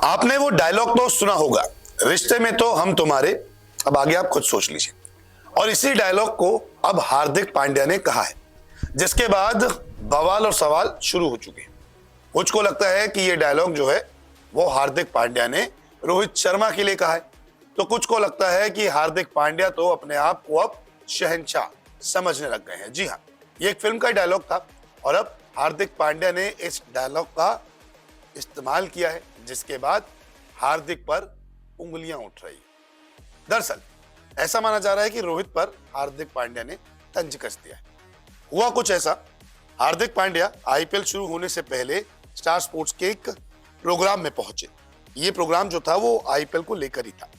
आपने वो डायलॉग तो सुना होगा, रिश्ते में तो हम तुम्हारे। अब आगे आप खुद सोच लीजिए। और इसी डायलॉग को अब हार्दिक पांड्या ने कहा है, जिसके बाद बवाल और सवाल शुरू हो चुके हैं। कुछ को लगता है कि ये डायलॉग जो है वो हार्दिक पांड्या ने रोहित शर्मा के लिए कहा है, तो कुछ को लगता है कि हार्दिक पांड्या तो अपने आप को अब शहंशाह समझने लग गए हैं। जी हाँ, ये एक फिल्म का डायलॉग था और अब हार्दिक पांड्या ने इस डायलॉग का इस्तेमाल किया है, जिसके बाद हार्दिक पर उंगलियां उठ रही है। दरअसल ऐसा माना जा रहा है कि रोहित पर हार्दिक पांड्या ने तंज कस दिया है। हुआ कुछ ऐसा, हार्दिक पांड्या आईपीएल शुरू होने से पहले स्टार स्पोर्ट्स के एक प्रोग्राम में पहुंचे। ये प्रोग्राम जो था वो आईपीएल को लेकर ही था।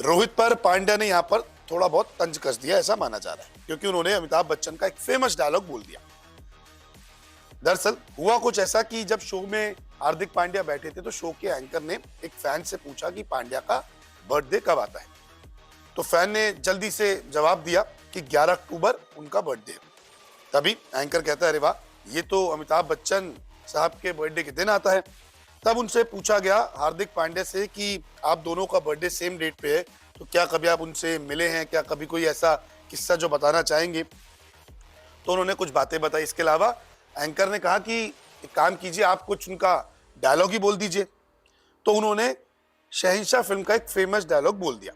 रोहित पर पांड्या ने यहां पर थोड़ा बहुत तंज कस दिया, ऐसा माना जा रहा है, क्योंकि उन्होंने अमिताभ बच्चन का एक फेमस डायलॉग बोल दिया। दरअसल हुआ कुछ ऐसा कि जब शो में हार्दिक पांड्या बैठे थे तो शो के एंकर ने एक फैन से पूछा कि पांड्या का बर्थडे कब आता है। तो फैन ने जल्दी से जवाब दिया कि 11 अक्टूबर उनका बर्थडे है। तभी एंकर कहता है, अरे वाह, ये तो अमिताभ बच्चन साहब के बर्थडे के दिन आता है। तब उनसे पूछा गया हार्दिक पांड्या से कि आप दोनों का बर्थडे सेम डेट पे है, तो क्या कभी आप उनसे मिले हैं, क्या कभी कोई ऐसा किस्सा जो बताना चाहेंगे। तो उन्होंने कुछ बातें बताई। इसके अलावा एंकर ने कहा कि एक काम कीजिए, आप कुछ उनका डायलॉग ही बोल दीजिए। तो उन्होंने शहंशाह फिल्म का एक फेमस डायलॉग बोल दिया।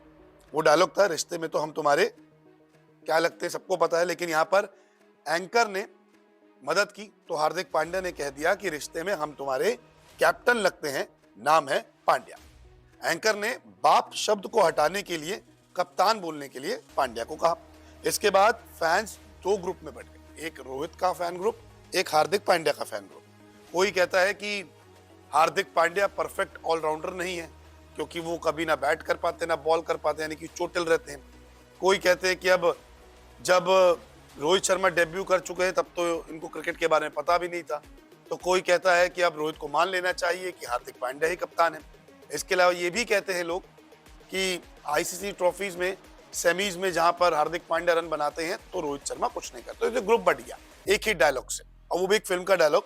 वो डायलॉग था, रिश्ते में तो हम तुम्हारे क्या लगते हैं सबको पता है, लेकिन यहाँ पर एंकर ने मदद की तो हार्दिक पांड्या ने कह दिया कि रिश्ते में हम तुम्हारे कैप्टन लगते हैं, नाम है पांड्या। एंकर ने बाप शब्द को हटाने के लिए कप्तान बोलने के लिए पांड्या को कहा। इसके बाद फैंस दो ग्रुप में बट गए, एक रोहित का फैन ग्रुप, एक हार्दिक पांड्या का फैन ग्रुप। कोई कहता है कि हार्दिक पांड्या परफेक्ट ऑलराउंडर नहीं है, क्योंकि वो कभी ना बैट कर पाते ना बॉल कर पाते, यानी कि चोटिल रहते हैं। कोई कहते हैं कि अब जब रोहित शर्मा डेब्यू कर चुके हैं तब तो इनको क्रिकेट के बारे में पता भी नहीं था। तो कोई कहता है कि अब रोहित को मान लेना चाहिए कि हार्दिक पांड्या ही कप्तान है। इसके अलावा ये भी कहते हैं लोग कि आईसीसी ट्रॉफीज में सेमीज में जहां पर हार्दिक पांड्या रन बनाते हैं तो रोहित शर्मा कुछ नहीं करते। तो ग्रुप बढ़ गया एक ही डायलॉग से, और वो भी एक फिल्म का डायलॉग।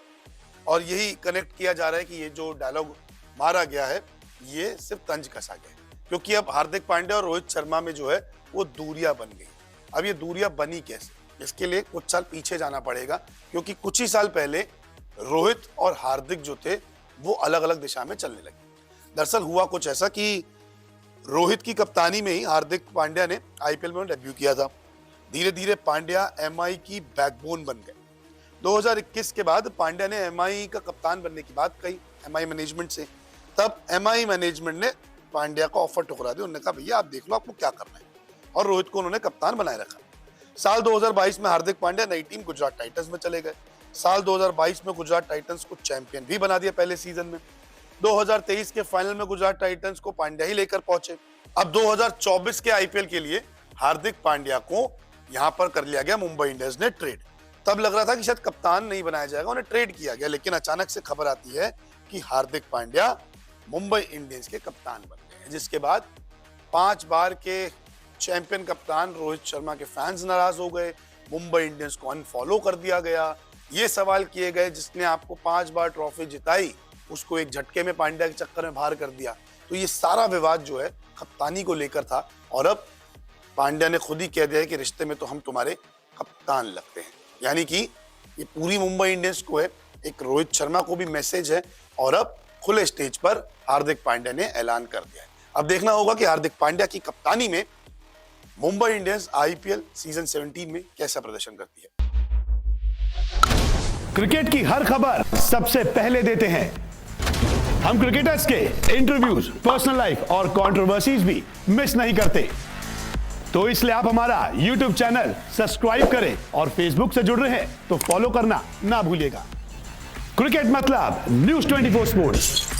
और यही कनेक्ट किया जा रहा है कि ये जो डायलॉग मारा गया है ये सिर्फ तंज कसा गया है, क्योंकि अब हार्दिक पांड्या और रोहित शर्मा में जो है वो दूरियां बन गई। अब ये दूरियां बनी कैसे, इसके लिए कुछ साल पीछे जाना पड़ेगा, क्योंकि कुछ ही साल पहले रोहित और हार्दिक जो थे वो अलग अलग दिशा में चलने लगे। दरअसल हुआ कुछ ऐसा कि रोहित की कप्तानी में ही हार्दिक पांड्या ने आईपीएल में डेब्यू किया था। धीरे धीरे पांड्या एमआई की बैकबोन बन गए। 2021 के बाद पांड्या ने एमआई का कप्तान बनने की बात कही एमआई मैनेजमेंट से। तब एमआई मैनेजमेंट ने पांड्या का ऑफर ठुकरा दिया। उन्होंने कहा, भैया आप देख लो आपको क्या करना है, और रोहित को उन्होंने कप्तान बनाए रखा। साल 2022 में हार्दिक पांड्या नई टीम गुजरात टाइटंस में चले गए। साल 2022 में गुजरात टाइटंस को चैंपियन भी बना दिया पहले सीजन में। 2023 के फाइनल में गुजरात टाइटंस को पांड्या ही लेकर पहुंचे। अब 2024 के आईपीएल के लिए हार्दिक पांड्या को यहां पर कर लिया गया मुंबई इंडियंस ने ट्रेड। तब लग रहा था कि शायद कप्तान नहीं बनाया जाएगा, उन्हें ट्रेड किया गया, लेकिन अचानक से खबर आती है कि हार्दिक पांड्या मुंबई इंडियंस के कप्तान बन गए, जिसके बाद 5 बार के चैंपियन कप्तान रोहित शर्मा के फैंस नाराज हो गए। मुंबई इंडियंस को अनफॉलो कर दिया गया। ये सवाल किए गए, जिसने आपको 5 बार ट्रॉफी जिताई उसको एक झटके में पांड्या के चक्कर में बाहर कर दिया। तो ये सारा विवाद जो है कप्तानी को लेकर था, और अब पांड्या ने खुद ही कह दिया है कि रिश्ते में तो हम तुम्हारे कप्तान लगते हैं। यानी कि ये पूरी मुंबई इंडियंस को है, एक रोहित शर्मा को भी मैसेज है, और अब खुले स्टेज पर हार्दिक पांड्या ने ऐलान कर दिया है। अब देखना होगा कि हार्दिक पांड्या की कप्तानी में मुंबई इंडियंस आईपीएल सीजन 17 में कैसा प्रदर्शन करती है। क्रिकेट की हर खबर सबसे पहले देते हैं हम। क्रिकेटर्स के इंटरव्यूज, पर्सनल लाइफ और कंट्रोवर्सीज भी मिस नहीं करते। तो इसलिए आप हमारा YouTube चैनल सब्सक्राइब करें और Facebook से जुड़ रहे हैं तो फॉलो करना ना भूलिएगा। क्रिकेट मतलब न्यूज़ 24 स्पोर्ट्स।